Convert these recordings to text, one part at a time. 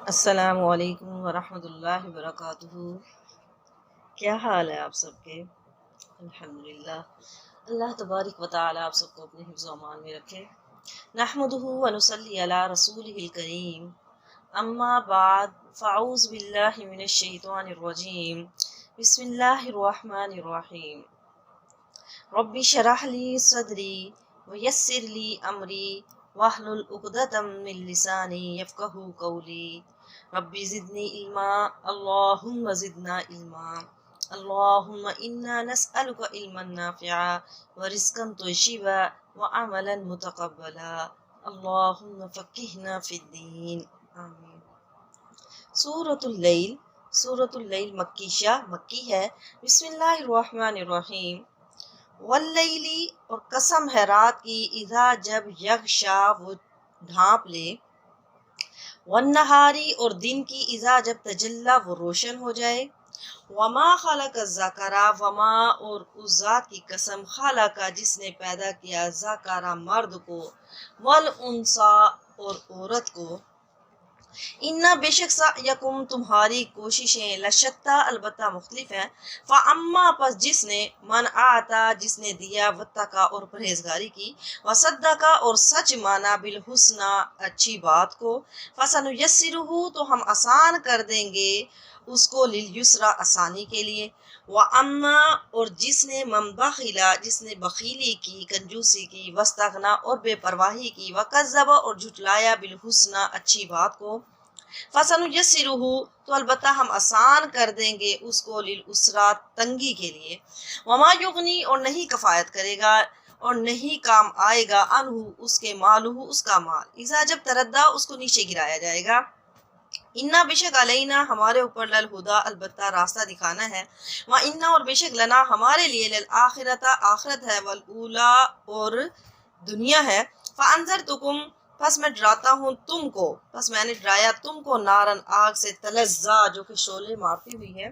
السلام علیکم ورحمۃ اللہ وبرکاتہ۔ کیا حال ہے آپ سب کے؟ الحمدللہ، اللہ تبارک و تعالی آپ سب کو اپنے حفظ و امان میں رکھے۔ نحمدہ ونصلی علی رسولہ الکریم، اما بعد فاعوذ باللہ من الشیطان الرجیم، بسم اللہ الرحمن الرحیم۔ رب اشرح لی صدری ویسر لی امری واحلل عقدۃ من لسانی یفقہوا قولی۔ ربی زدنی علما، اللہم زدنا علما، اللہم انا نسألک علما نافعا ورزقا طیبا وعملا متقبلا، اللہم فقہنا فی الدین، آمین۔ سورۃ اللیل مکی ہے۔ بسم اللہ الرحمن الرحیم۔ واللیل، اور قسم ہے رات کی، اذا جب یغشا وہ ڈھانپ لے، والنہاری، اور دن کی، اذا جب تجلی وہ روشن ہو جائے، وما خلق الذکر، وما، اور اس ذات کی قسم، خلق جس نے پیدا کیا، ذکر مرد کو، والانثی، اور عورت کو، انا بے شک سعیکم تمہاری کوششیں، لشتا البتہ مختلف ہیں، فاما پس جس نے، من آتا جس نے دیا، واتقا اور پرہیزگاری کی، وصدقا اور سچ مانا، بالحسنی اچھی بات کو، فسنیسرہ تو ہم آسان کر دیں گے اس کو، لیلیسرا آسانی کے لیے، واما اور جس نے، من بخلا جس نے بخیلی کی، کنجوسی کی، واستغنی اور بے پرواہی کی، وکذب اور جھٹلایا، بالحسنی اچھی بات کو، فسنیسرہ تو البتہ ہم آسان کر دیں گے اس کو، للعسرا تنگی کے لیے، وما یغنی اور نہیں کفایت کرے گا اور نہیں کام آئے گا، انہو اس کے، مالہ اس کا مال، اذا جب تردہ اس کو نیچے گرایا جائے گا، انا بے شک علینا ہمارے اوپر، للہدا البتہ راستہ دکھانا ہے، وانا اور بے شک لنا ہمارے لیے، للآخرۃ آخرت ہے، والاولی اور دنیا ہے، فانذرتکم پس میں ڈراتا ہوں تم کو، پس میں نے ڈرایا تم کو، نارن آگ سے، تلظی جو کہ شعلے مارتی ہوئی ہے،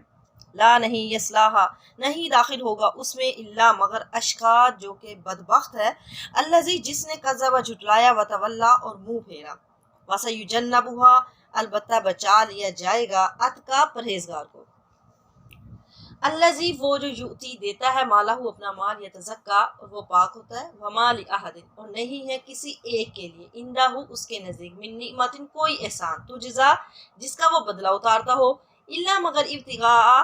لا نہیں، یصلاھا نہیں داخل ہوگا اس میں، الا مگر، اشقا جو کہ بدبخت ہے، الذی جس نے، کذب جھٹلایا، وتولی اور منہ پھیرا، وسیجنبھا البتہ بچا لیا جائے گا، اتقی پرہیزگار کو، الذی وہ جو یؤتی دیتا ہے، مالہ اپنا مال، یتزکا اور وہ پاک ہوتا ہے، وما لأحد اور نہیں ہے کسی ایک کے لیے، عندہ اس کے نزدیک، من نعمت کوئی احسان، تجزا جس کا وہ بدلہ اتارتا ہو، الا مگر، ابتغاء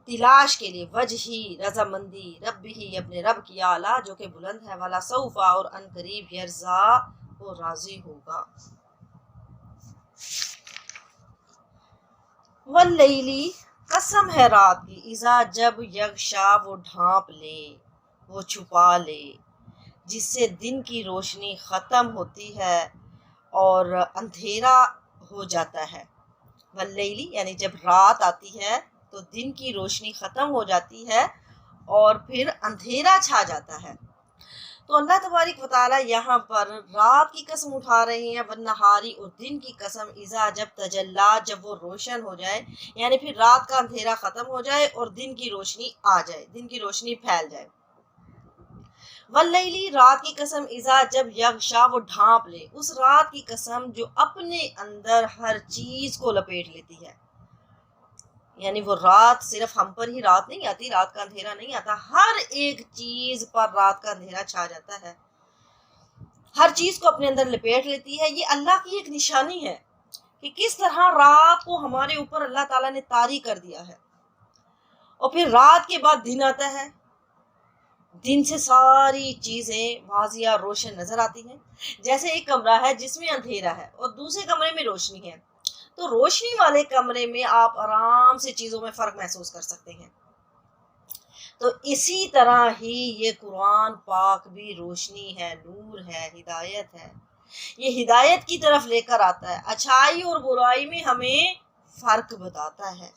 تلاش کے لیے، وجہی رضامندی، ربہ اپنے رب کی، اعلیٰ جو کہ بلند ہے، والا سوف اور ان قریب، یرضا وہ راضی ہوگا۔ واللیلی قسم ہے رات کی، اذا جب یغشا وہ ڈھانپ لے، وہ چھپا لے، جس سے دن کی روشنی ختم ہوتی ہے اور اندھیرا ہو جاتا ہے، واللیلی یعنی جب رات آتی ہے تو دن کی روشنی ختم ہو جاتی ہے اور پھر اندھیرا چھا جاتا ہے، تو اللہ تبارک و تعالیٰ یہاں پر رات کی قسم اٹھا رہے ہیں، والنہاری اور دن کی قسم، اذا جب تجلی جب وہ روشن ہو جائے، یعنی پھر رات کا اندھیرا ختم ہو جائے اور دن کی روشنی آ جائے، دن کی روشنی پھیل جائے، واللیلی رات کی قسم، اذا جب یغشا وہ ڈھانپ لے، اس رات کی قسم جو اپنے اندر ہر چیز کو لپیٹ لیتی ہے، یعنی وہ رات صرف ہم پر ہی رات نہیں آتی، رات کا اندھیرا نہیں آتا، ہر ایک چیز پر رات کا اندھیرا چھا جاتا ہے، ہر چیز کو اپنے اندر لپیٹ لیتی ہے۔ یہ اللہ کی ایک نشانی ہے کہ کس طرح رات کو ہمارے اوپر اللہ تعالیٰ نے طاری کر دیا ہے، اور پھر رات کے بعد دن آتا ہے، دن سے ساری چیزیں واضح روشن نظر آتی ہیں، جیسے ایک کمرہ ہے جس میں اندھیرا ہے اور دوسرے کمرے میں روشنی ہے، تو روشنی والے کمرے میں آپ آرام سے چیزوں میں فرق محسوس کر سکتے ہیں، تو اسی طرح ہی یہ قرآن پاک بھی روشنی ہے، نور ہے، ہدایت ہے، یہ ہدایت کی طرف لے کر آتا ہے، اچھائی اور برائی میں ہمیں فرق بتاتا ہے۔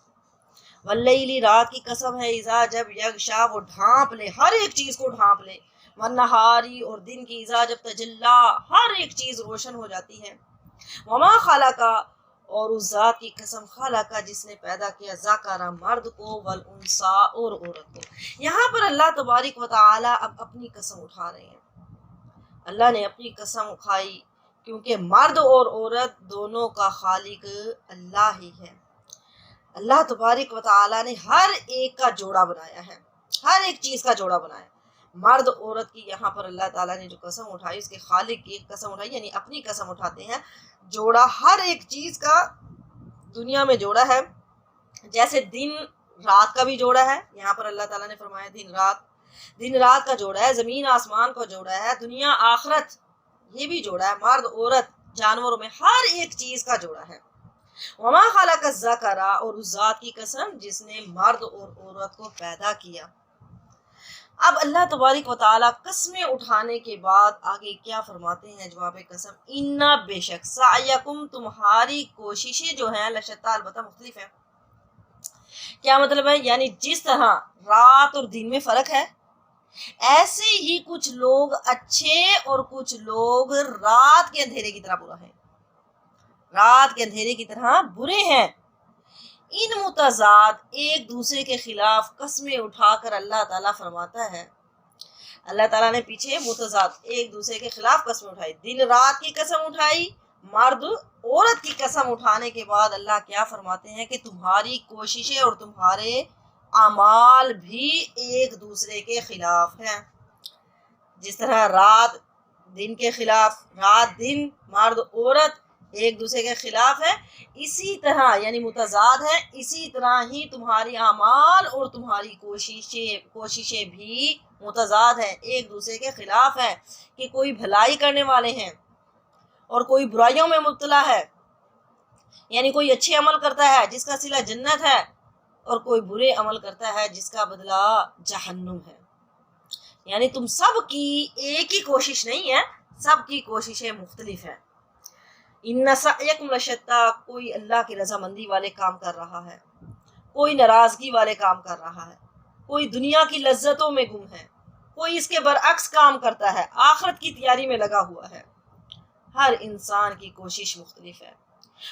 واللیلی رات کی قسم ہے، اذا جب یغشا وہ ڈھانپ لے، ہر ایک چیز کو ڈھانپ لے، والنہاری اور دن کی، اذا جب تجلی ہر ایک چیز روشن ہو جاتی ہے، وما خلقا اور اس ذات کی قسم، خلقا جس نے پیدا کیا، ذکر مرد کو، والانثی اور عورت کو، یہاں پر اللہ تبارک و تعالی اب اپنی قسم اٹھا رہے ہیں، اللہ نے اپنی قسم اٹھائی کیونکہ مرد اور عورت دونوں کا خالق اللہ ہی ہے۔ اللہ تبارک و تعالی نے ہر ایک کا جوڑا بنایا ہے، ہر ایک چیز کا جوڑا بنایا ہے۔ مرد عورت کی یہاں پر اللہ تعالیٰ نے جو قسم اٹھائی، اس کے خالق کی قسم اٹھائی، یعنی اپنی قسم اٹھاتے ہیں۔ جوڑا ہر ایک چیز کا دنیا میں جوڑا ہے، جیسے دن رات کا بھی جوڑا ہے، یہاں پر اللہ تعالیٰ نے فرمایا دن رات کا جوڑا ہے، زمین آسمان کا جوڑا ہے، دنیا آخرت یہ بھی جوڑا ہے، مرد عورت جانوروں میں ہر ایک چیز کا جوڑا ہے۔ وما خلق الذکر، اور اس ذات کی قسم جس نے مرد اور عورت کو پیدا کیا۔ اب اللہ تبارک و تعالیٰ قسمیں اٹھانے کے بعد آگے کیا فرماتے ہیں جواب قسم، انا بے شک، سعیکم تمہاری کوششیں جو ہیں، لشتا البتہ مختلف ہیں۔ کیا مطلب ہے؟ یعنی جس طرح رات اور دن میں فرق ہے، ایسے ہی کچھ لوگ اچھے اور کچھ لوگ رات کے اندھیرے کی طرح برا ہے، رات کے اندھیرے کی طرح برے ہیں۔ ان متضاد ایک دوسرے کے خلاف قسمیں اٹھا کر اللہ تعالیٰ فرماتا ہے، اللہ تعالیٰ نے پیچھے متضاد ایک دوسرے کے خلاف قسمیں اٹھائی، دن رات کی قسم اٹھائی، مرد عورت کی قسم اٹھانے کے بعد اللہ کیا فرماتے ہیں کہ تمہاری کوششیں اور تمہارے اعمال بھی ایک دوسرے کے خلاف ہیں۔ جس طرح رات دن کے خلاف، رات دن، مرد عورت ایک دوسرے کے خلاف ہے، اسی طرح یعنی متضاد ہے، اسی طرح ہی تمہاری اعمال اور تمہاری کوششیں بھی متضاد ہیں، ایک دوسرے کے خلاف ہے، کہ کوئی بھلائی کرنے والے ہیں اور کوئی برائیوں میں مبتلا ہے، یعنی کوئی اچھے عمل کرتا ہے جس کا صلہ جنت ہے، اور کوئی برے عمل کرتا ہے جس کا بدلہ جہنم ہے۔ یعنی تم سب کی ایک ہی کوشش نہیں ہے، سب کی کوششیں مختلف ہیں۔ ان سعیکم لشتی، کوئی اللہ کی رضامندی والے کام کر رہا ہے، کوئی ناراضگی والے کام کر رہا ہے، کوئی دنیا کی لذتوں میں گم ہے، کوئی اس کے برعکس کام کرتا ہے، آخرت کی تیاری میں لگا ہوا ہے۔ ہر انسان کی کوشش مختلف ہے،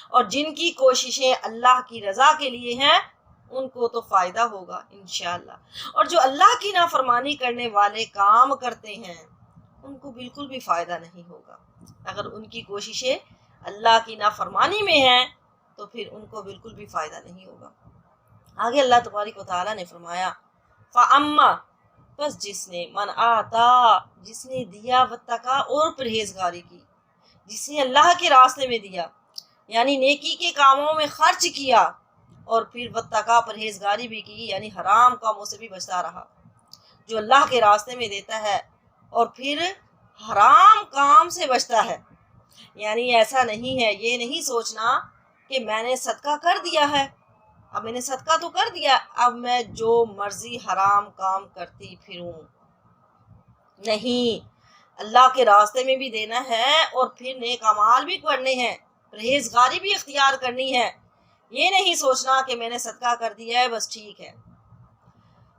اور جن کی کوششیں اللہ کی رضا کے لیے ہیں ان کو تو فائدہ ہوگا انشاءاللہ، اور جو اللہ کی نافرمانی کرنے والے کام کرتے ہیں ان کو بالکل بھی فائدہ نہیں ہوگا۔ اگر ان کی کوششیں اللہ کی نافرمانی میں ہیں تو پھر ان کو بالکل بھی فائدہ نہیں ہوگا۔ آگے اللہ تبارک و تعالیٰ نے فرمایا، فَأَمَّا، بس جس نے، من آتا، جس نے دیا، واتقا، اور پرہیزگاری کی، جس نے اللہ کے راستے میں دیا، یعنی نیکی کے کاموں میں خرچ کیا، اور پھر واتقا، پرہیزگاری بھی کی، یعنی حرام کاموں سے بھی بچتا رہا۔ جو اللہ کے راستے میں دیتا ہے اور پھر حرام کام سے بچتا ہے، یعنی ایسا نہیں ہے، یہ نہیں سوچنا کہ میں نے صدقہ کر دیا ہے، اب میں نے صدقہ تو کر دیا، اب میں جو مرضی حرام کام کرتی پھروں، نہیں، اللہ کے راستے میں بھی دینا ہے اور پھر نیک اعمال بھی کرنے ہیں، پرہیزگاری بھی اختیار کرنی ہے۔ یہ نہیں سوچنا کہ میں نے صدقہ کر دیا ہے بس ٹھیک ہے،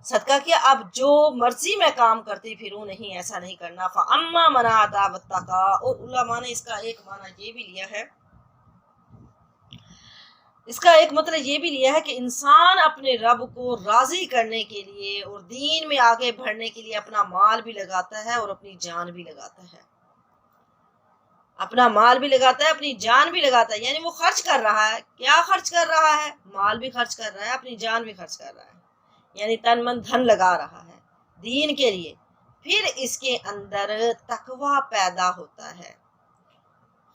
صدقہ کیا اب جو مرضی میں کام کرتی پھروں، نہیں، ایسا نہیں کرنا۔ فَأَمَّا مَنْ آتَى وَاتَّقَى، اور علماء نے اس کا ایک معنی یہ بھی لیا ہے، اس کا ایک مطلب یہ بھی لیا ہے کہ انسان اپنے رب کو راضی کرنے کے لیے اور دین میں آگے بڑھنے کے لیے اپنا مال بھی لگاتا ہے اور اپنی جان بھی لگاتا ہے، اپنا مال بھی لگاتا ہے، اپنی جان بھی لگاتا ہے، یعنی وہ خرچ کر رہا ہے، کیا خرچ کر رہا ہے؟ مال بھی خرچ کر رہا ہے، اپنی جان بھی خرچ کر رہا ہے، یعنی تن من دھن لگا رہا ہے دین کے لیے۔ پھر اس کے اندر تقوی پیدا ہوتا ہے،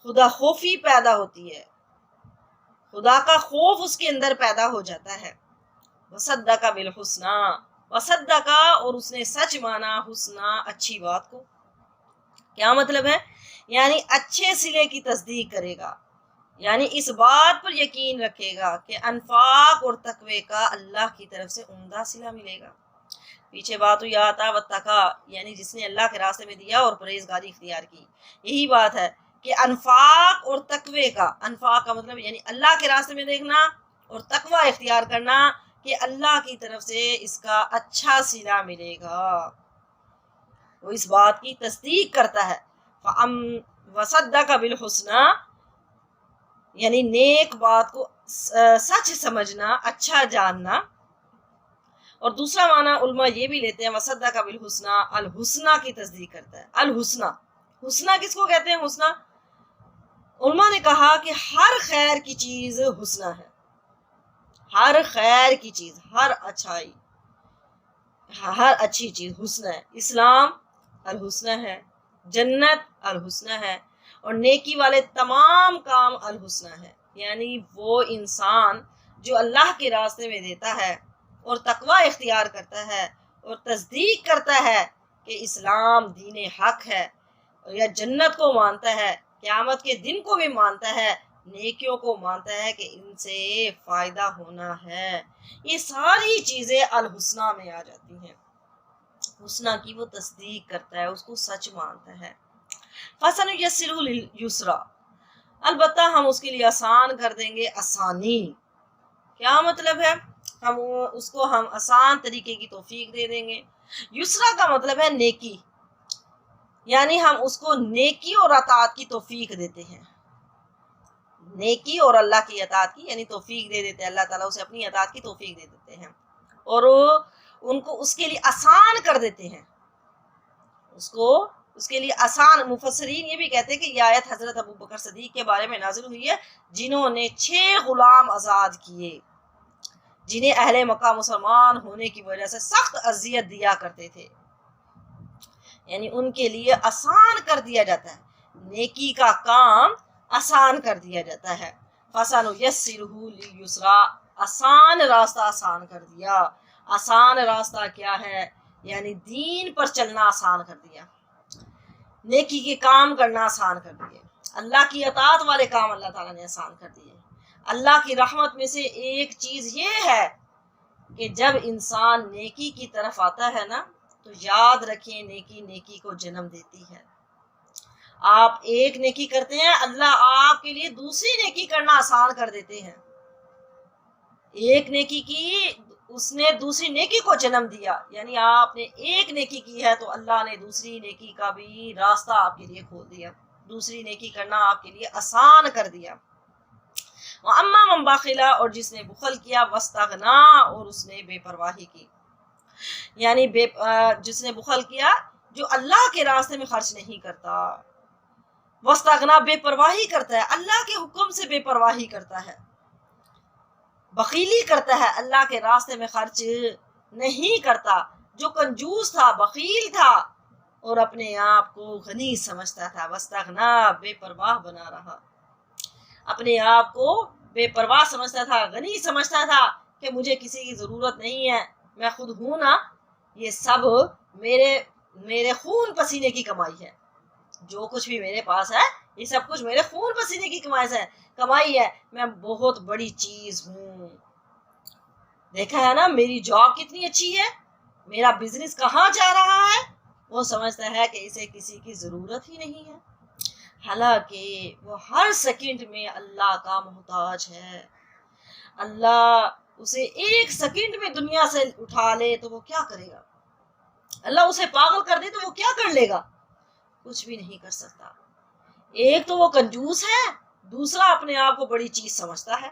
خدا خوفی پیدا ہوتی ہے، خدا کا خوف اس کے اندر پیدا ہو جاتا ہے۔ وصدق بالحسنی، وصدق، اور اس نے سچ مانا، حسنی، اچھی بات کو۔ کیا مطلب ہے؟ یعنی اچھے صلے کی تصدیق کرے گا، یعنی اس بات پر یقین رکھے گا کہ انفاق اور تقوی کا اللہ کی طرف سے عمدہ صلہ ملے گا۔ پیچھے بات ہوئی آتا واتقا، یعنی جس نے اللہ کے راستے میں دیا اور پرہیزگاری اختیار کی، یہی بات ہے کہ انفاق اور تقوی کا، انفاق کا مطلب یعنی اللہ کے راستے میں دیکھنا اور تقوی اختیار کرنا کہ اللہ کی طرف سے اس کا اچھا صلہ ملے گا، وہ اس بات کی تصدیق کرتا ہے۔ وصدق بالحسنی، یعنی نیک بات کو سچ سمجھنا، اچھا جاننا۔ اور دوسرا معنی علماء یہ بھی لیتے ہیں، وصدق بالحسنی، الحسنی کی تصدیق کرتا ہے۔ الحسنی، حسنی کس کو کہتے ہیں؟ حسنی علماء نے کہا کہ ہر خیر کی چیز حسنہ ہے، ہر خیر کی چیز، ہر اچھائی، ہر اچھی چیز حسنہ ہے۔ اسلام الحسنہ ہے، جنت الحسنہ ہے، اور نیکی والے تمام کام الحسنہ ہے۔ یعنی وہ انسان جو اللہ کے راستے میں دیتا ہے اور تقوی اختیار کرتا ہے اور تصدیق کرتا ہے کہ اسلام دین حق ہے، یا جنت کو مانتا ہے، قیامت کے دن کو بھی مانتا ہے، نیکیوں کو مانتا ہے کہ ان سے فائدہ ہونا ہے، یہ ساری چیزیں الحسنہ میں آ جاتی ہیں۔ حسنہ کی وہ تصدیق کرتا ہے، اس کو سچ مانتا ہے۔ فَسَنُيَسِّرُهُ لِلْيُسْرَىٰ، البتہ ہم اس کے لیے آسان کر دیں گے، آسانی۔ کیا مطلب ہے؟ ہم آسان طریقے کی توفیق دے دیں گے۔ یسرا کا مطلب ہے نیکی، یعنی ہم اس کو نیکی اور اطاعت کی توفیق دیتے ہیں، نیکی اور اللہ کی اطاعت کی یعنی توفیق دے دیتے ہیں، اللہ تعالیٰ اسے اپنی اطاعت کی توفیق دے دیتے ہیں، اور ان کو اس کے لیے آسان کر دیتے ہیں، اس کے لیے آسان۔ مفسرین یہ بھی کہتے ہیں کہ یہ آیت حضرت ابو بکر صدیق کے بارے میں نازل ہوئی ہے، جنہوں نے 6 غلام آزاد کیے، جنہیں اہل مکہ مسلمان ہونے کی وجہ سے سخت اذیت دیا کرتے تھے، یعنی ان کے لیے آسان کر دیا جاتا ہے، نیکی کا کام آسان کر دیا جاتا ہے۔ فَسَنُيَسِّرُهُ لِلْيُسْرَىٰ، آسان راستہ آسان کر دیا۔ آسان راستہ کیا ہے؟ یعنی دین پر چلنا آسان کر دیا، نیکی کے کام کرنا آسان کر دیے، اللہ کی اطاعت والے کام اللہ تعالیٰ نے آسان کر دیے۔ اللہ کی رحمت میں سے ایک چیز یہ ہے کہ جب انسان نیکی کی طرف آتا ہے نا، تو یاد رکھیں نیکی نیکی کو جنم دیتی ہے۔ آپ ایک نیکی کرتے ہیں، اللہ آپ کے لیے دوسری نیکی کرنا آسان کر دیتے ہیں۔ ایک نیکی کی، اس نے دوسری نیکی کو جنم دیا، یعنی آپ نے ایک نیکی کی ہے تو اللہ نے دوسری نیکی کا بھی راستہ آپ کے لیے کھول دیا، دوسری نیکی کرنا آپ کے لیے آسان کر دیا۔ وَأَمَّا مَنْ بَخِلَ، اور جس نے بخل کیا، وَاسْتَغْنَىٰ، اور اس نے بے پرواہی کی، یعنی جس نے بخل کیا جو اللہ کے راستے میں خرچ نہیں کرتا، وَاسْتَغْنَىٰ بے پرواہی کرتا ہے، اللہ کے حکم سے بے پرواہی کرتا ہے، بخیلی کرتا ہے، اللہ کے راستے میں خرچ نہیں کرتا، جو کنجوس تھا، بخیل تھا اور اپنے آپ کو غنی سمجھتا تھا، وَاسْتَغْنَىٰ بے پرواہ بنا رہا، اپنے آپ کو بے پرواہ سمجھتا تھا، غنی سمجھتا تھا کہ مجھے کسی کی ضرورت نہیں ہے، میں خود ہوں نا، یہ سب میرے خون پسینے کی کمائی ہے، جو کچھ بھی میرے پاس ہے یہ سب کچھ میرے خون پسینے کی کمائی ہے، میں بہت بڑی چیز ہوں، دیکھا ہے نا میری جاب کتنی اچھی ہے، میرا بزنس کہاں جا رہا ہے، وہ سمجھتا ہے کہ اسے کسی کی ضرورت ہی نہیں ہے، حالانکہ وہ ہر سیکنڈ میں اللہ کا محتاج ہے۔ اللہ اسے ایک سیکنڈ میں دنیا سے اٹھا لے تو وہ کیا کرے گا؟ اللہ اسے پاگل کر دے تو وہ کیا کر لے گا؟ کچھ بھی نہیں کر سکتا۔ ایک تو وہ کنجوس ہے، دوسرا اپنے آپ کو بڑی چیز سمجھتا ہے،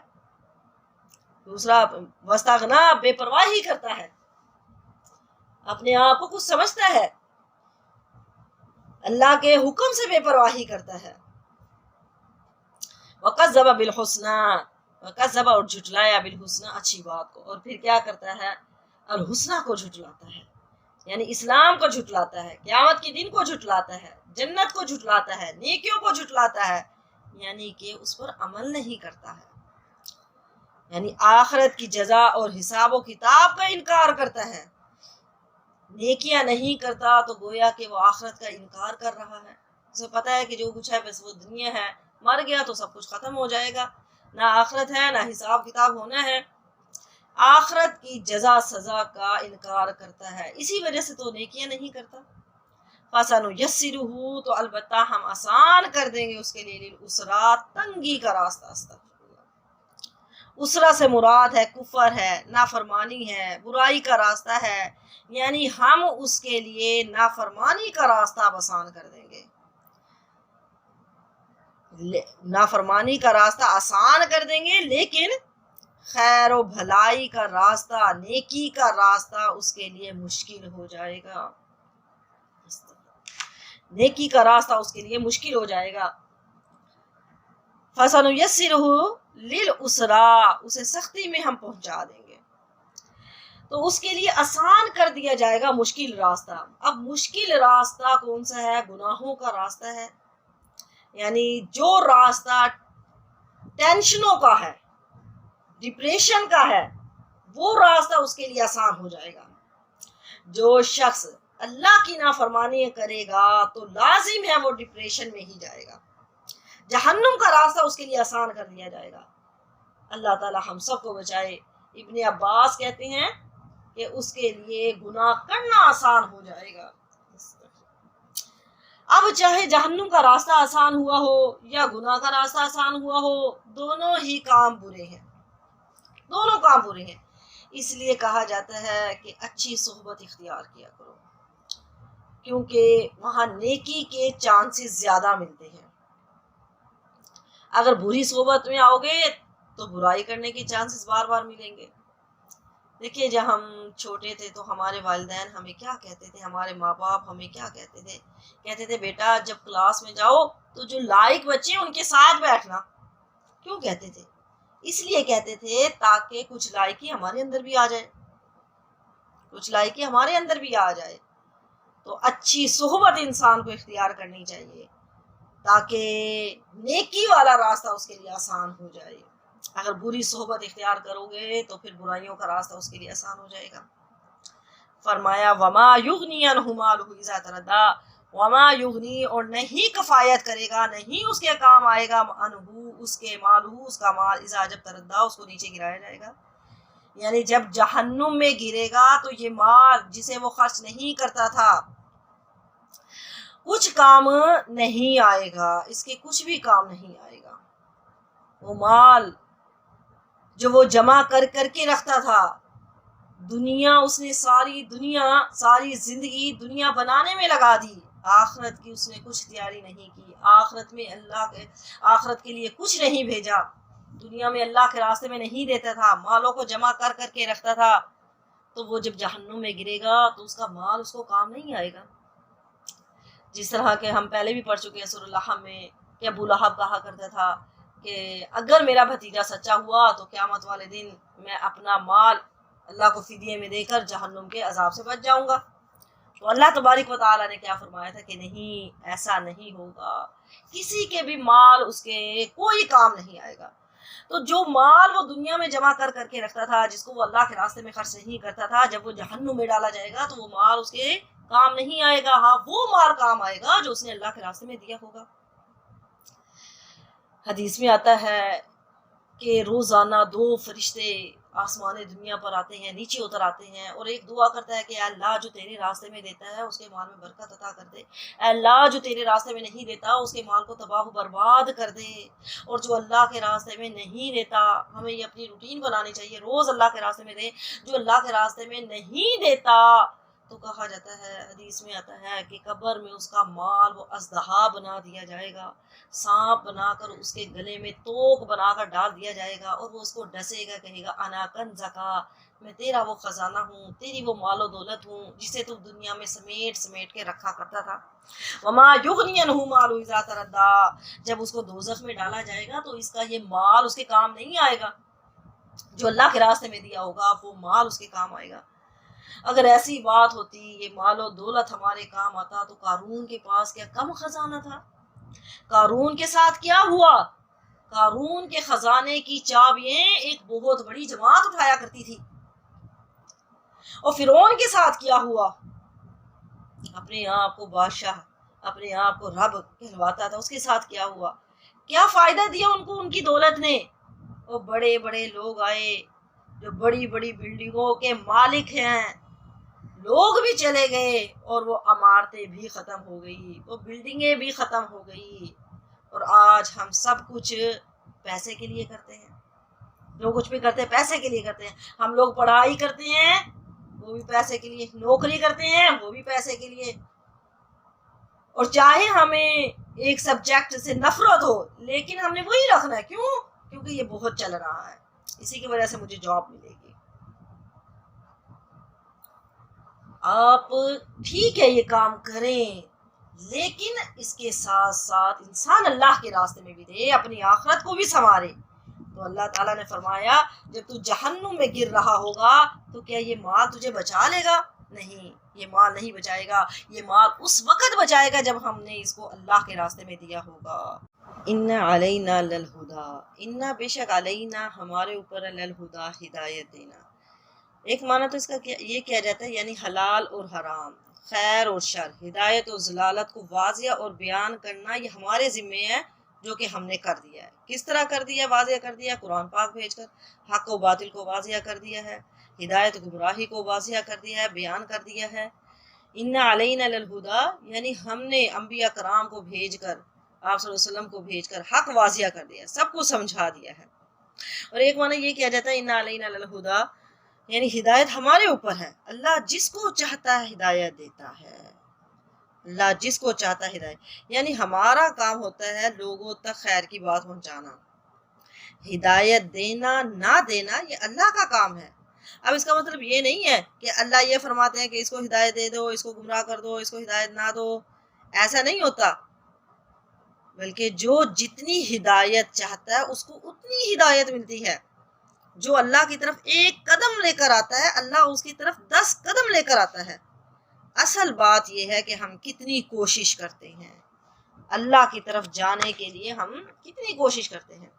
دوسرا وَاسْتَغْنَىٰ بے پرواہی کرتا ہے، اپنے آپ کو کچھ سمجھتا ہے، اللہ کے حکم سے بے پرواہی کرتا ہے۔ وَكَذَّبَ بِالْحُسْنَىٰ، وَكَذَّبَ اور جھٹلایا بِالْحُسْنَىٰ اچھی بات کو، اور پھر کیا کرتا ہے؟ الحسنہ کو جھٹلاتا ہے، یعنی اسلام کو جھٹلاتا ہے، قیامت کے دن کو جھٹلاتا ہے، جنت کو جھٹلاتا ہے، نیکیوں کو جھٹلاتا ہے، یعنی کہ اس پر عمل نہیں کرتا ہے، یعنی آخرت کی جزا اور حساب و کتاب کا انکار کرتا ہے، نیکیاں نہیں کرتا تو گویا کہ وہ آخرت کا انکار کر رہا ہے، اسے پتہ ہے کہ جو کچھ ہے بس وہ دنیا ہے، مر گیا تو سب کچھ ختم ہو جائے گا، نہ آخرت ہے نہ حساب کتاب ہونا ہے، آخرت کی جزا سزا کا انکار کرتا ہے، اسی وجہ سے تو نیکیاں نہیں کرتا۔ فَسَنُيَسِّرُهُ، تو البتہ ہم آسان کر دیں گے اس کے لیے، للعسریٰ تنگی کا راستہ، اسرا سے مراد ہے کفر ہے، نافرمانی ہے، برائی کا راستہ ہے، یعنی ہم اس کے لیے نافرمانی کا راستہ آسان کر دیں گے، نافرمانی کا راستہ آسان کر دیں گے، لیکن خیر و بھلائی کا راستہ، نیکی کا راستہ اس کے لیے مشکل ہو جائے گا، نیکی کا راستہ اس کے لیے مشکل ہو جائے گا۔ فَسَنُيَسِّرُهُ لِلْعُسْرَا، اسے سختی میں ہم پہنچا دیں گے، تو اس کے لیے آسان کر دیا جائے گا مشکل راستہ۔ اب مشکل راستہ کون سا ہے؟ گناہوں کا راستہ ہے، یعنی جو راستہ ٹینشنوں کا ہے، ڈپریشن کا ہے، وہ راستہ اس کے لیے آسان ہو جائے گا۔ جو شخص اللہ کی نافرمانی کرے گا تو لازم ہے وہ ڈپریشن میں ہی جائے گا، جہنم کا راستہ اس کے لیے آسان کر دیا جائے گا۔ اللہ تعالی ہم سب کو بچائے۔ ابن عباس کہتے ہیں کہ اس کے لیے گناہ کرنا آسان ہو جائے گا۔ اب چاہے جہنم کا راستہ آسان ہوا ہو یا گناہ کا راستہ آسان ہوا ہو، دونوں ہی کام برے ہیں، دونوں کام برے ہیں۔ اس لیے کہا جاتا ہے کہ اچھی صحبت اختیار کیا کرو، کیونکہ وہاں نیکی کے چانسز زیادہ ملتے ہیں۔ اگر بری صحبت میں آؤ گے تو برائی کرنے کے چانسز بار بار ملیں گے۔ دیکھیے جب ہم چھوٹے تھے تو ہمارے والدین ہمیں کیا کہتے تھے، ہمارے ماں باپ ہمیں کیا کہتے تھے بیٹا جب کلاس میں جاؤ تو جو لائق بچے ہیں ان کے ساتھ بیٹھنا۔ کیوں کہتے تھے؟ اس لیے کہتے تھے تاکہ کچھ لائقی ہمارے اندر بھی آ جائے، کچھ لائقی ہمارے اندر بھی آ جائے۔ تو اچھی صحبت انسان کو اختیار کرنی چاہیے تاکہ نیکی والا راستہ اس کے لیے آسان ہو جائے۔ اگر بری صحبت اختیار کرو گے تو پھر برائیوں کا راستہ اس کے لیے آسان ہو جائے گا۔ فرمایا وما یغنی عنہ مالہ اذا تردی، وما یغنی اور نہیں کفایت کرے گا، نہیں اس کے کام آئے گا، عنہ اس کے مالہ اس کا مال، اذا جب تردی اس کو نیچے گرایا جائے گا، یعنی جب جہنم میں گرے گا تو یہ مال جسے وہ خرچ نہیں کرتا تھا کچھ کام نہیں آئے گا، اس کے کچھ بھی کام نہیں آئے گا۔ وہ مال جو وہ جمع کر کے رکھتا تھا، دنیا اس نے ساری زندگی دنیا بنانے میں لگا دی، آخرت کی اس نے کچھ تیاری نہیں کی، آخرت کے لیے کچھ نہیں بھیجا، دنیا میں اللہ کے راستے میں نہیں دیتا تھا، مالوں کو جمع کر کے رکھتا تھا، تو وہ جب جہنم میں گرے گا تو اس کا مال اس کو کام نہیں آئے گا۔ جس طرح کہ ہم پہلے بھی پڑھ چکے ہیں سورہ لحم میں کہ ابو لہب کہا کرتا تھا کہ اگر میرا بھتیجا سچا ہوا تو قیامت والے دن میں اپنا مال اللہ کو فدیے میں دے کر جہنم کے عذاب سے بچ جاؤں گا۔ تو اللہ تبارک و تعالیٰ نے کیا فرمایا تھا کہ نہیں، ایسا نہیں ہوگا، کسی کے بھی مال اس کے کوئی کام نہیں آئے گا۔ تو جو مال وہ دنیا میں جمع کر کے رکھتا تھا، جس کو وہ اللہ کے راستے میں خرچ نہیں کرتا تھا، جب وہ جہنم میں ڈالا جائے گا تو وہ مال اس کے کام نہیں آئے گا۔ ہاں وہ مال کام آئے گا جو اس نے اللہ کے راستے میں دیا ہوگا۔ حدیث میں آتا ہے کہ روزانہ 2 فرشتے آسمان دنیا پر آتے ہیں، نیچے اتر آتے ہیں، اور ایک دعا کرتا ہے کہ اے اللہ جو تیرے راستے میں دیتا ہے اس کے مال میں برکت عطا کر دے، اے اللہ جو تیرے راستے میں نہیں دیتا اس کے مال کو تباہ و برباد کر دے، اور جو اللہ کے راستے میں نہیں دیتا، ہمیں یہ اپنی روٹین بنانی چاہیے روز اللہ کے راستے میں دے، جو اللہ کے راستے میں نہیں دیتا تو کہا جاتا ہے، حدیث میں آتا ہے کہ قبر میں اس کا مال وہ اژدہا بنا دیا جائے گا، سانپ بنا کر اس کے گلے میں توک بنا کر ڈال دیا جائے گا، اور وہ اس کو ڈسے گا، کہے گا انا کنزکا، میں تیرا وہ خزانہ ہوں، تیری وہ مال و دولت ہوں جسے تو دنیا میں سمیٹ کے رکھا کرتا تھا۔ وما یغنی عنہ مالہ اذا تردی، جب اس کو دوزخ میں ڈالا جائے گا تو اس کا یہ مال اس کے کام نہیں آئے گا، جو اللہ کے راستے میں دیا ہوگا وہ مال اس کے کام آئے گا۔ اگر ایسی بات ہوتی، یہ مال و دولت ہمارے کام آتا، تو قارون کے پاس کیا کم خزانہ تھا؟ قارون کے ساتھ کیا ہوا؟ قارون کے خزانے کی چابیاں ایک بہت بڑی جماعت اٹھایا کرتی تھی، اور فرعون کے ساتھ کیا ہوا؟ اپنے آپ کو بادشاہ، اپنے آپ کو رب کہلواتا تھا، اس کے ساتھ کیا ہوا؟ کیا فائدہ دیا ان کو ان کی دولت نے؟ وہ بڑے بڑے لوگ آئے جو بڑی بڑی بلڈنگوں کے مالک ہیں، لوگ بھی چلے گئے اور وہ عمارتیں بھی ختم ہو گئی، وہ بلڈنگیں بھی ختم ہو گئی، اور آج ہم سب کچھ پیسے کے لیے کرتے ہیں، جو کچھ بھی کرتے ہیں پیسے کے لیے کرتے ہیں۔ ہم لوگ پڑھائی کرتے ہیں وہ بھی پیسے کے لیے، نوکری کرتے ہیں وہ بھی پیسے کے لیے، اور چاہے ہمیں ایک سبجیکٹ سے نفرت ہو لیکن ہم نے وہی رکھنا ہے، کیوں؟ کیونکہ یہ بہت چل رہا ہے، اسی کی وجہ سے مجھے جاب ملے گی۔ آپ ٹھیک ہے یہ کام کریں، لیکن اس کے ساتھ ساتھ انسان اللہ کے راستے میں بھی دے، اپنی آخرت کو بھی سنوارے۔ تو اللہ تعالیٰ نے فرمایا جب تو جہنم میں گر رہا ہوگا تو کیا یہ مال تجھے بچا لے گا؟ نہیں، یہ مال نہیں بچائے گا، یہ مال اس وقت بچائے گا جب ہم نے اس کو اللہ کے راستے میں دیا ہوگا۔ ان علینا للہدا، ان بے شک علینا ہمارے اوپر، للہدا ہدایت دینا۔ ایک معنی تو اس کا یہ کیا جاتا ہے یعنی حلال اور حرام، خیر اور شر، ہدایت اور ضلالت کو واضح اور بیان کرنا یہ ہمارے ذمے ہے، جو کہ ہم نے کر دیا ہے۔ کس طرح کر دیا؟ واضح کر دیا قرآن پاک بھیج کر، حق و باطل کو واضح کر دیا ہے، ہدایت و گمراہی کو واضح کر دیا ہے، بیان کر دیا ہے۔ ان علینا للہدا یعنی ہم نے انبیاء کرام کو بھیج کر، آپ صلی اللہ علیہ وسلم کو بھیج کر حق واضح کر دیا، سب کو سمجھا دیا ہے۔ اور ایک معنی یہ کیا جاتا ہے ان علینا للہدا یعنی ہدایت ہمارے اوپر ہے، اللہ جس کو چاہتا ہے ہدایت دیتا ہے، اللہ جس کو چاہتا ہے ہدایت، یعنی ہمارا کام ہوتا ہے لوگوں تک خیر کی بات پہنچانا، ہدایت دینا نہ دینا یہ اللہ کا کام ہے۔ اب اس کا مطلب یہ نہیں ہے کہ اللہ یہ فرماتے ہیں کہ اس کو ہدایت دے دو، اس کو گمراہ کر دو، اس کو ہدایت نہ دو، ایسا نہیں ہوتا، بلکہ جو جتنی ہدایت چاہتا ہے اس کو اتنی ہدایت ملتی ہے۔ جو اللہ کی طرف ایک قدم لے کر آتا ہے اللہ اس کی طرف 10 قدم لے کر آتا ہے۔ اصل بات یہ ہے کہ ہم کتنی کوشش کرتے ہیں، اللہ کی طرف جانے کے لیے ہم کتنی کوشش کرتے ہیں۔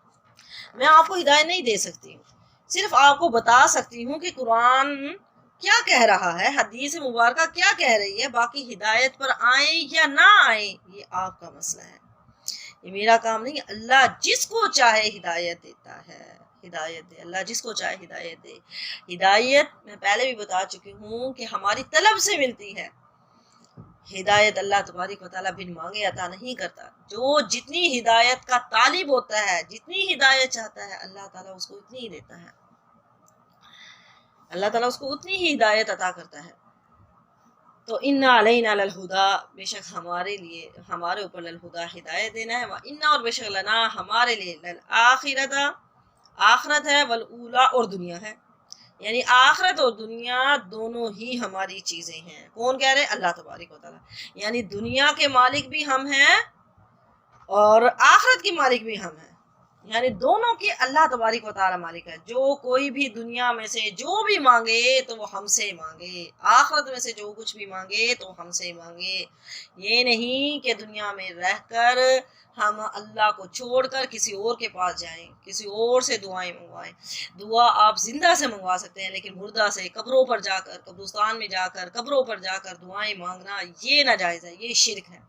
میں آپ کو ہدایت نہیں دے سکتی ہوں، صرف آپ کو بتا سکتی ہوں کہ قرآن کیا کہہ رہا ہے، حدیث مبارکہ کیا کہہ رہی ہے، باقی ہدایت پر آئیں یا نہ آئیں یہ آپ کا مسئلہ ہے، یہ میرا کام نہیں۔ اللہ جس کو چاہے ہدایت دیتا ہے، ہدایت دے، اللہ جس کو چاہے ہدایت دے۔ ہدایت میں پہلے بھی بتا چکی ہوں کہ ہماری طلب سے ملتی ہے، ہدایت اللہ تبارک و تعالیٰ بن مانگے عطا نہیں کرتا۔ جو جتنی ہدایت کا طالب ہوتا ہے، جتنی ہدایت چاہتا ہے اللہ تعالیٰ اس کو اتنی ہی دیتا ہے، اللہ تعالیٰ اس کو اتنی ہی ہدایت عطا کرتا ہے۔ تو ان علینا للہدا بے شک ہمارے لیے، ہمارے اوپر للہدا ہدایت دینا ہے، ان اور بے شک لنا ہمارے لیے، للآخرۃ آخرت ہے، والاولی اور دنیا ہے، یعنی آخرت اور دنیا دونوں ہی ہماری چیزیں ہیں۔ کون کہہ رہے؟ اللہ تبارک و تعالیٰ، یعنی دنیا کے مالک بھی ہم ہیں اور آخرت کے مالک بھی ہم ہیں، یعنی دونوں کے اللہ تبارک و تعالیٰ مالک ہے۔ جو کوئی بھی دنیا میں سے جو بھی مانگے تو وہ ہم سے مانگے، آخرت میں سے جو کچھ بھی مانگے تو ہم سے مانگے۔ یہ نہیں کہ دنیا میں رہ کر ہم اللہ کو چھوڑ کر کسی اور کے پاس جائیں، کسی اور سے دعائیں منگوائیں۔ دعا آپ زندہ سے منگوا سکتے ہیں، لیکن مردہ سے، قبروں پر جا کر، قبرستان میں جا کر، قبروں پر جا کر دعائیں مانگنا یہ ناجائز ہے، یہ شرک ہے۔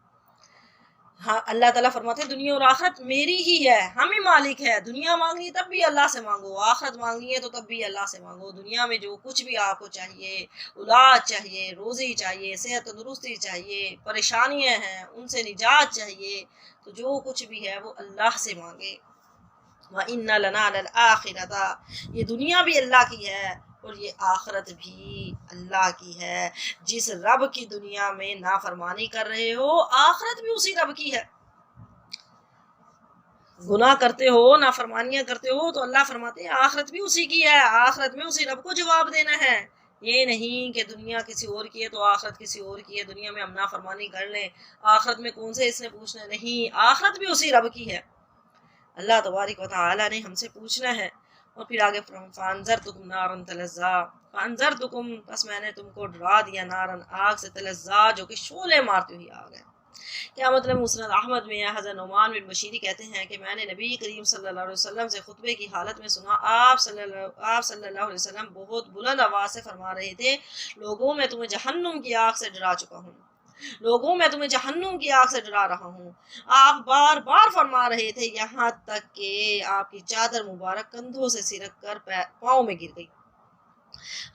ہاں اللہ تعالیٰ فرماتے ہیں دنیا اور آخرت میری ہی ہے، ہم ہی مالک ہے، دنیا مانگنی ہے تب بھی اللہ سے مانگو، آخرت مانگنی ہے تو تب بھی اللہ سے مانگو۔ دنیا میں جو کچھ بھی آپ کو چاہیے، اولاد چاہیے، روزی چاہیے، صحت تندرستی چاہیے، پریشانیاں ہیں ان سے نجات چاہیے، تو جو کچھ بھی ہے وہ اللہ سے مانگے۔ وَإِنَّ لَنَا لَلْآخِرَةَ یہ دنیا بھی اللہ کی ہے اور یہ آخرت بھی اللہ کی ہے۔ جس رب کی دنیا میں نافرمانی کر رہے ہو آخرت بھی اسی رب کی ہے۔ گناہ کرتے ہو، نافرمانیاں کرتے ہو تو اللہ فرماتے ہیں آخرت بھی اسی کی ہے، آخرت میں اسی رب کو جواب دینا ہے۔ یہ نہیں کہ دنیا کسی اور کی ہے تو آخرت کسی اور کی ہے، دنیا میں ہم نافرمانی کر لیں، آخرت میں کون سے اس نے پوچھنا، نہیں، آخرت بھی اسی رب کی ہے، اللہ تبارک و تعالیٰ نے ہم سے پوچھنا ہے۔ اور پھر آگے فَأَنذَرْتُكُمْ نَارًا تَلَظَّىٰ فَأَنذَرْتُكُمْ بس میں نے تم کو ڈرا دیا، نارن آگ سے، تلظیٰ جو کہ شعلے مارتی ہوئی آگ ہے۔ کیا مطلب؟ مسند احمد میں حضرت نعمان بن بشیر کہتے ہیں کہ میں نے نبی کریم صلی اللہ علیہ وسلم سے خطبے کی حالت میں سنا، آپ صلی اللہ علیہ وسلم بہت بلند آواز سے فرما رہے تھے، لوگوں میں تمہیں جہنم کی آگ سے ڈرا چکا ہوں، لوگوں میں تمہیں جہنم کی آگ سے ڈرا رہا ہوں۔ آپ بار بار فرما رہے تھے یہاں تک کہ آپ کی چادر مبارک کندھوں سے سرک کر پاؤں میں گر گئی۔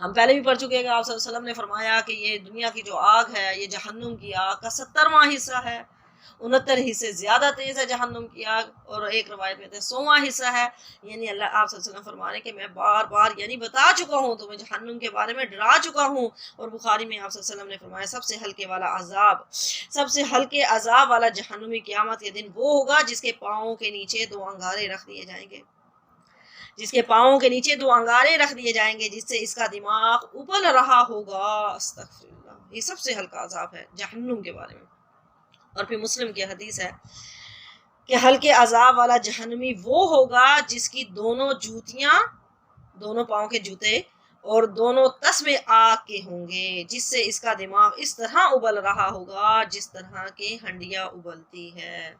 ہم پہلے بھی پڑھ چکے ہیں کہ آپ صلی اللہ علیہ وسلم نے فرمایا کہ یہ دنیا کی جو آگ ہے یہ جہنم کی آگ کا 70واں حصہ ہے، 69 حصے زیادہ تیز ہے جہنم کی آگ، اور ایک روایت میں 100واں حصہ ہے۔ یعنی اللہ آپ صلی اللہ علیہ وسلم فرما رہے ہیں کہ میں بار بار یعنی بتا چکا ہوں تمہیں، جہنم کے بارے میں ڈرا چکا ہوں۔ اور بخاری میں آپ صلی اللہ علیہ وسلم نے فرمایا سب سے ہلکے والا عذاب، سب سے ہلکے عذاب والا جہنمی قیامت کے دن وہ ہوگا جس کے پاؤں کے نیچے 2 انگارے رکھ دیے جائیں گے، جس کے پاؤں کے نیچے 2 انگارے رکھ دیے جائیں گے، جس سے اس کا دماغ ابل رہا ہوگا۔ استغفر اللہ، یہ سب سے ہلکا عذاب ہے جہنم کے بارے میں۔ اور پھر مسلم کی حدیث ہے کہ ہلکے عذاب والا جہنمی وہ ہوگا جس کی دونوں جوتیاں، دونوں پاؤں کے جوتے اور دونوں تسمے آگ کے ہوں گے، جس سے اس کا دماغ اس طرح ابل رہا ہوگا جس طرح کی ہنڈیاں ابلتی ہے۔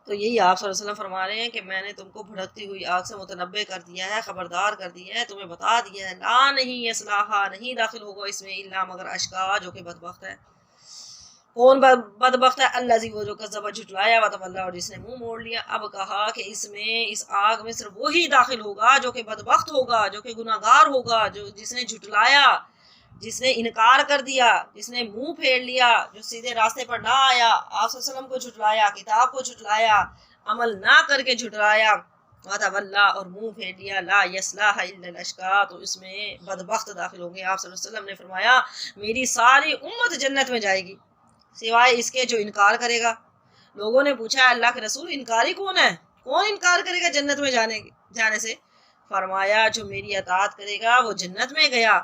تو یہی آپ صلی اللہ علیہ وسلم فرما رہے ہیں کہ میں نے تم کو بھڑکتی ہوئی آگ سے متنبع کر دیا ہے، خبردار کر دیا ہے، تمہیں بتا دیا ہے، لا نہیں یصلاھا، نہیں داخل ہوگا اس میں الا مگر اشقا، جو کہ بدبخت ہے۔ کون بدبخت ہے؟ الذی، وہ جو کذب، جھٹلایا، وتولی، اور جس نے منہ موڑ لیا۔ اب کہا کہ اس آگ میں صرف وہی داخل ہوگا جو کہ بدبخت ہوگا، جو کہ گناہگار ہوگا، جس نے جھٹلایا، جس نے انکار کر دیا، جس نے منہ پھیر لیا، جو سیدھے راستے پر نہ آیا، آپ صلی اللہ علیہ وسلم کو جھٹلایا، کتاب کو جھٹلایا، عمل نہ کر کے جھٹلایا، وتولی، اور منہ پھیر لیا، لا یصلاھا الا الاشقا، تو اس میں بدبخت داخل ہوں گے۔ آپ صلی اللہ علیہ وسلم نے فرمایا میری ساری امت جنت میں جائے گی سوائے اس کے جو انکار کرے گا۔ لوگوں نے پوچھا اللہ کے رسول انکاری کون ہے؟ کون انکار کرے گا جنت میں جانے سے؟ فرمایا جو میری اطاعت کرے گا وہ جنت میں گیا،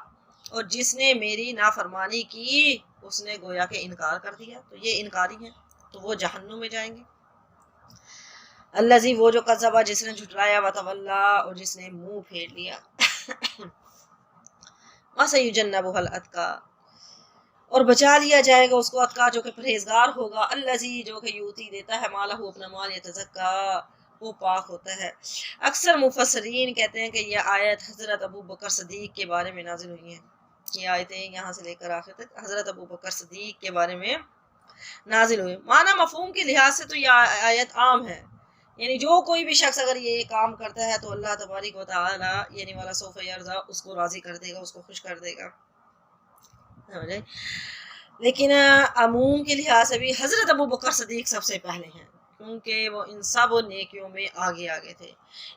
اور جس نے میری نافرمانی کی اس نے گویا کہ انکار کر دیا، تو یہ انکاری ہیں، تو وہ جہنم میں جائیں گے۔ الذی، وہ جو کذب، جس نے جھٹلایا، وتولی، اور جس نے منہ پھیر لیا، وسیجنبھا الاتقی، اور بچا لیا جائے گا اس کو اتقا، جو کہ پرہیزگار ہوگا، الذی، جو کہ یوتی دیتا ہے، مالہ، اپنا مال، یتزکا، وہ پاک ہوتا ہے۔ اکثر مفسرین کہتے ہیں کہ یہ آیت حضرت ابو بکر صدیق کے بارے میں نازل ہوئی ہیں، یہ آیتیں یہاں سے لے کر آخر تک حضرت ابو بکر صدیق کے بارے میں نازل ہوئی۔ معنی مفہوم کے لحاظ سے تو یہ آیت عام ہے، یعنی جو کوئی بھی شخص اگر یہ کام کرتا ہے تو اللہ تبارک و تعالی یعنی والا سوف یرضا، اس کو راضی کر دے گا، اس کو خوش کر دے گا۔ لیکن عموم کے لحاظ سے بھی حضرت ابو بکر صدیق سب سے پہلے ہیں، کیونکہ وہ ان سب نیکیوں میں آگے تھے۔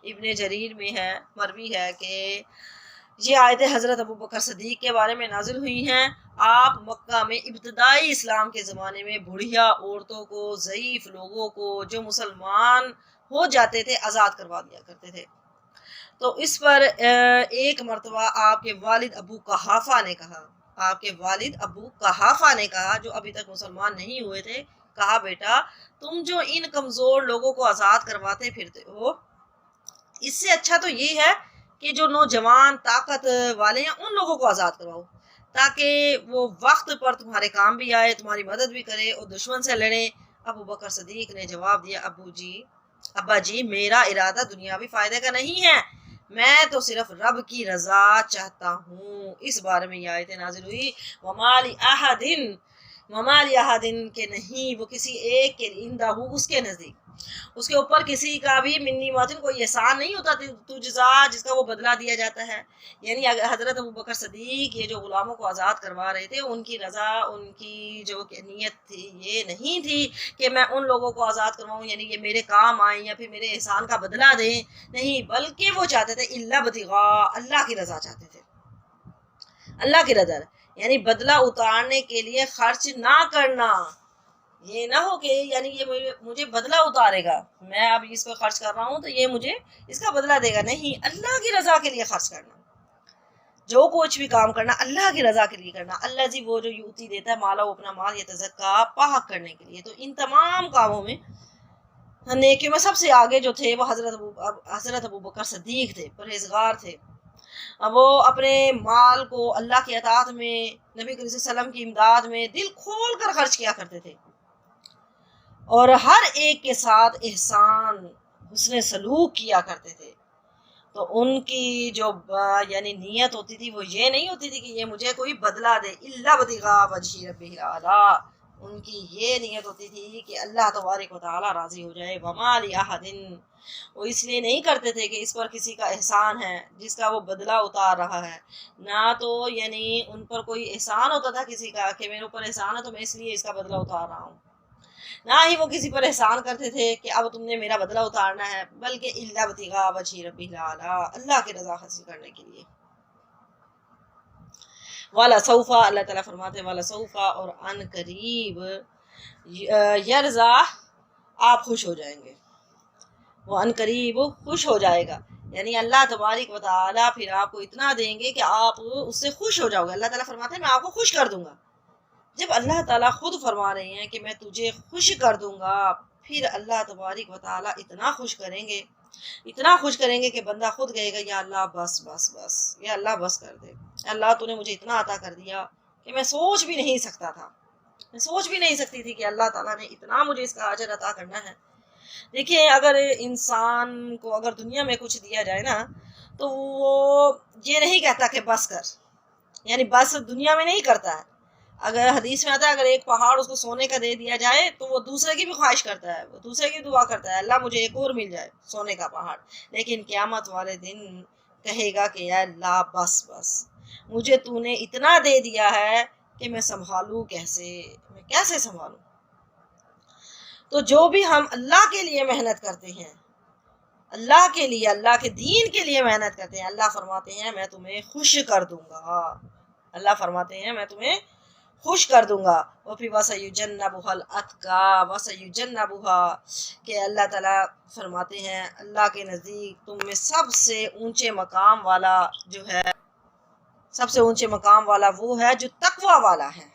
ابن جریر میں ہے، مروی ہے کہ یہ آیتیں حضرت ابو بکر صدیق کے بارے میں نازل ہوئی ہیں۔ آپ مکہ میں ابتدائی اسلام کے زمانے میں بڑھیا عورتوں کو، ضعیف لوگوں کو جو مسلمان ہو جاتے تھے آزاد کروا دیا کرتے تھے۔ تو اس پر ایک مرتبہ آپ کے والد ابو قحافہ نے کہا جو ابھی تک مسلمان نہیں ہوئے تھے، کہا بیٹا تم جو ان کمزور لوگوں کو آزاد کرواتے پھرتے ہو، اس سے اچھا تو یہ ہے کہ جو نوجوان طاقت والے ہیں ان لوگوں کو آزاد کرواؤ، تاکہ وہ وقت پر تمہارے کام بھی آئے، تمہاری مدد بھی کرے اور دشمن سے لڑے۔ ابو بکر صدیق نے جواب دیا ابا جی میرا ارادہ دنیاوی فائدے کا نہیں ہے، میں تو صرف رب کی رضا چاہتا ہوں۔ اس بارے میں یہ آیتیں نازل ہوئی، وما لأحد کہ نہیں وہ کسی ایک کے عندہ اس کے نزدیک، اس کے اوپر کسی کا بھی منی ماتن کوئی احسان نہیں ہوتا تجزا، جس کا وہ بدلہ دیا جاتا ہے۔ یعنی حضرت ابو بکر صدیق یہ جو غلاموں کو آزاد کروا رہے تھے، ان کی رضا، ان کی جو نیت تھی یہ نہیں تھی کہ میں ان لوگوں کو آزاد کرواؤں یعنی یہ میرے کام آئیں یا پھر میرے احسان کا بدلہ دیں، نہیں، بلکہ وہ چاہتے تھے الا ابتغاء، اللہ کی رضا چاہتے تھے، اللہ کی رضا، یعنی بدلہ اتارنے کے لیے خرچ نہ کرنا، یہ نہ ہو کہ یعنی یہ مجھے بدلہ اتارے گا، میں اب اس پہ خرچ کر رہا ہوں تو یہ مجھے اس کا بدلہ دے گا، نہیں، اللہ کی رضا کے لیے خرچ کرنا، جو کچھ بھی کام کرنا اللہ کی رضا کے لیے کرنا۔ اللہ جی وہ جو یوتی دیتا ہے مالا، وہ اپنا مال یتزکا، پاک کرنے کے لیے۔ تو ان تمام کاموں میں نیکیوں میں سب سے آگے جو تھے وہ حضرت ابو بکر صدیق تھے، پرہیزگار تھے، وہ اپنے مال کو اللہ کی اطاعت میں، نبی کریم صلی اللہ علیہ وسلم کی امداد میں دل کھول کر خرچ کیا کرتے تھے، اور ہر ایک کے ساتھ احسان، حسن سلوک کیا کرتے تھے۔ تو ان کی جو یعنی نیت ہوتی تھی وہ یہ نہیں ہوتی تھی کہ یہ مجھے کوئی بدلہ دے، الا ابتغاء وجہ ربہ الاعلی، ان کی یہ نیت ہوتی تھی کہ اللہ تبارک و تعالی راضی ہو جائے۔ وما لأحد، وہ اس لیے نہیں کرتے تھے کہ اس پر کسی کا احسان ہے جس کا وہ بدلہ اتار رہا ہے، نہ تو یعنی ان پر کوئی احسان ہوتا تھا کسی کا کہ میرے اوپر احسان ہے تو میں اس لیے اس کا بدلہ اتار رہا ہوں، نہ ہی وہ کسی پر احسان کرتے تھے کہ اب تم نے میرا بدلہ اتارنا ہے، بلکہ الا ابتغاء وجہ ربہ الاعلی، اللہ کی رضا حاصل کرنے کے لیے۔ وَلَسَوْفَ، اللہ تعالیٰ فرماتے ہیں وَلَسَوْفَ، اور ان قریب، یرضا، آپ خوش ہو جائیں گے، وہ ان قریب خوش ہو جائے گا، یعنی اللہ تبارک و تعالیٰ پھر آپ کو اتنا دیں گے کہ آپ اس سے خوش ہو جاؤ گے۔ اللہ تعالیٰ فرماتے ہیں میں آپ کو خوش کر دوں گا جب اللہ تعالیٰ خود فرما رہے ہیں کہ میں تجھے خوش کر دوں گا، پھر اللہ تبارک و تعالیٰ اتنا خوش کریں گے، اتنا خوش کریں گے کہ بندہ خود کہے گا یا اللہ بس بس بس، یا اللہ بس کر دے، یا اللہ تو نے مجھے اتنا عطا کر دیا کہ میں سوچ بھی نہیں سکتا تھا، میں سوچ بھی نہیں سکتی تھی کہ اللہ تعالیٰ نے اتنا مجھے اس کا اجر عطا کرنا ہے۔ دیکھیں اگر انسان کو اگر دنیا میں کچھ دیا جائے نا تو وہ یہ نہیں کہتا کہ بس کر، یعنی بس دنیا میں نہیں کرتا ہے۔ اگر حدیث میں آتا ہے اگر ایک پہاڑ اس کو سونے کا دے دیا جائے تو وہ دوسرے کی بھی خواہش کرتا ہے، وہ دوسرے کی دعا کرتا ہے اللہ مجھے ایک اور مل جائے سونے کا پہاڑ، لیکن قیامت والے دن کہے گا کہ یا اللہ بس بس، مجھے تو نے اتنا دے دیا ہے کہ میں سنبھالوں کیسے، میں کیسے سنبھالوں۔ تو جو بھی ہم اللہ کے لیے محنت کرتے ہیں، اللہ کے لیے، اللہ کے دین کے لیے محنت کرتے ہیں، اللہ فرماتے ہیں میں تمہیں خوش کر دوں گا، اللہ فرماتے ہیں میں تمہیں خوش کر دوں گا۔ اور پھر وَسَيُجَنَّبُهَا الْأَتْقَى وَسَيُجَنَّبُهَا کہ اللہ تعالیٰ فرماتے ہیں اللہ کے نزدیک تم میں سب سے اونچے مقام والا جو ہے، سب سے اونچے مقام والا وہ ہے جو تقوی والا ہے،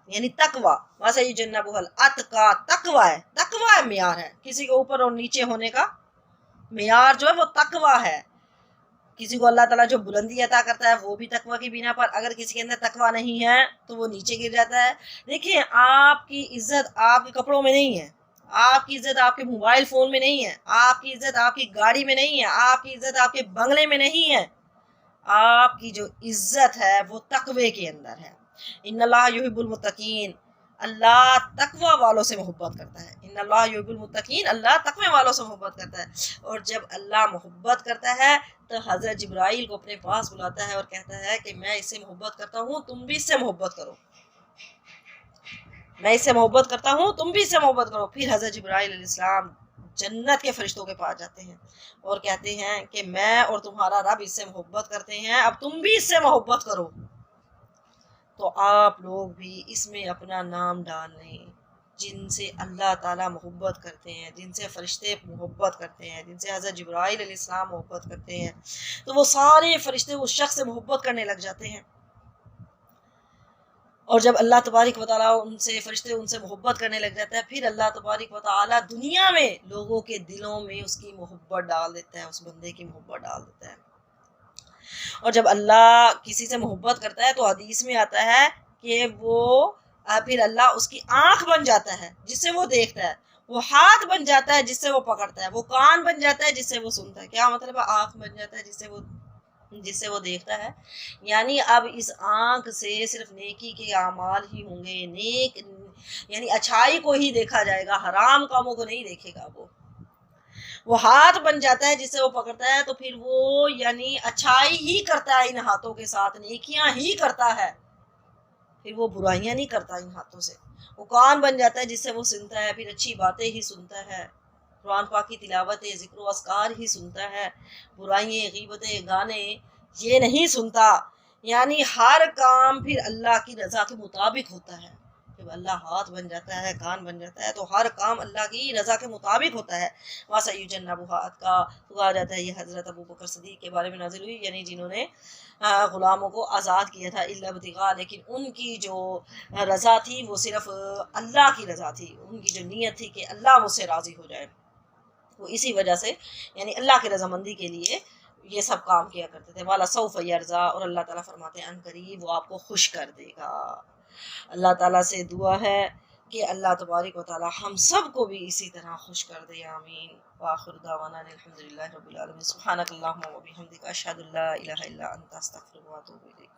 یعنی تقوی۔ وَسَيُجَنَّبُهَا الْأَتْقَى تقوی ہے، تقوی معیار ہے، کسی کے اوپر اور نیچے ہونے کا معیار جو ہے وہ تقوی ہے۔ کسی کو اللہ تعالیٰ جو بلندی عطا کرتا ہے وہ بھی تقوی کی بنا پر، اگر کسی کے اندر تقوی نہیں ہے تو وہ نیچے گر جاتا ہے۔ دیکھیں آپ کی عزت آپ کے کپڑوں میں نہیں ہے، آپ کی عزت آپ کے موبائل فون میں نہیں ہے، آپ کی عزت آپ کی گاڑی میں نہیں ہے، آپ کی عزت آپ کے بنگلے میں نہیں ہے، آپ کی جو عزت ہے وہ تقوی کے اندر ہے۔ ان اللہ یحب المتقین، اللہ تقوی والوں سے محبت کرتا ہے، ان اللہ یحب المتقین، اللہ تقوی والوں سے محبت کرتا ہے۔ اور جب اللہ محبت کرتا ہے تو حضرت جبرائیل کو اپنے پاس بلاتا ہے اور کہتا ہے کہ میں اس سے محبت کرتا ہوں تم بھی اس سے محبت کرو، میں اس سے محبت کرتا ہوں تم بھی اس سے محبت کرو۔ پھر حضرت جبرائیل علیہ السلام جنت کے فرشتوں کے پاس جاتے ہیں اور کہتے ہیں کہ میں اور تمہارا رب اس سے محبت کرتے ہیں، اب تم بھی اس سے محبت کرو۔ تو آپ لوگ بھی اس میں اپنا نام ڈال لیں، جن سے اللہ تعالیٰ محبت کرتے ہیں، جن سے فرشتے محبت کرتے ہیں، جن سے حضرت جبرائیل علیہ السلام محبت کرتے ہیں، تو وہ سارے فرشتے اس شخص سے محبت کرنے لگ جاتے ہیں۔ اور جب اللہ تبارک و تعالیٰ ان سے فرشتے ان سے محبت کرنے لگ جاتا ہے، پھر اللہ تبارک و تعالیٰ دنیا میں لوگوں کے دلوں میں اس کی محبت ڈال دیتا ہے، اس بندے کی محبت ڈال دیتا ہے۔ اور جب اللہ کسی سے محبت کرتا ہے تو حدیث میں آتا ہے کہ وہ پھر اللہ اس کی آنکھ بن جاتا ہے جس سے وہ دیکھتا ہے، وہ ہاتھ بن جاتا ہے جس سے وہ پکڑتا ہے، وہ کان بن جاتا ہے جس سے وہ سنتا ہے۔ کیا مطلب ہے؟ آنکھ بن جاتا ہے جس سے وہ دیکھتا ہے، یعنی اب اس آنکھ سے صرف نیکی کے اعمال ہی ہوں گے، نیک یعنی اچھائی کو ہی دیکھا جائے گا، حرام کاموں کو نہیں دیکھے گا۔ وہ ہاتھ بن جاتا ہے جس سے وہ پکڑتا ہے تو پھر وہ یعنی اچھائی ہی کرتا ہے ان ہاتھوں کے ساتھ، نیکیاں ہی کرتا ہے، پھر وہ برائیاں نہیں کرتا ان ہاتھوں سے۔ وہ کان بن جاتا ہے جس سے وہ سنتا ہے، پھر اچھی باتیں ہی سنتا ہے، قرآن پاک کی تلاوت، ذکر و اذکار ہی سنتا ہے، برائیاں غیبتیں گانے یہ نہیں سنتا۔ یعنی ہر کام پھر اللہ کی رضا کے مطابق ہوتا ہے۔ جب اللہ ہاتھ بن جاتا ہے، کان بن جاتا ہے تو ہر کام اللہ کی رضا کے مطابق ہوتا ہے۔ وَسَيُجَنَّبُهَا الْأَتْقَى تو کہا جاتا ہے یہ حضرت ابوبکر صدیق کے بارے میں نازل ہوئی، یعنی جنہوں نے غلاموں کو آزاد کیا تھا الا ابتغاء، لیکن ان کی جو رضا تھی وہ صرف اللہ کی رضا تھی، ان کی جو نیت تھی کہ اللہ مجھ سے راضی ہو جائے، وہ اسی وجہ سے یعنی اللہ کی رضامندی کے لیے یہ سب کام کیا کرتے تھے۔ والا سوف یرضا، اور اللہ تعالیٰ فرماتے ہیں ان قریب وہ آپ کو خوش کر دے گا۔ اللہ تعالیٰ سے دعا ہے کہ اللہ تبارک و تعالیٰ ہم سب کو بھی اسی طرح خوش کر دے، آمین۔ وآخر دعوانا الحمدللہ رب العالمین، سبحانک اللہم و بحمدک، اشہد ان لا الہ الا انت، استغفرک و اتوب الیک۔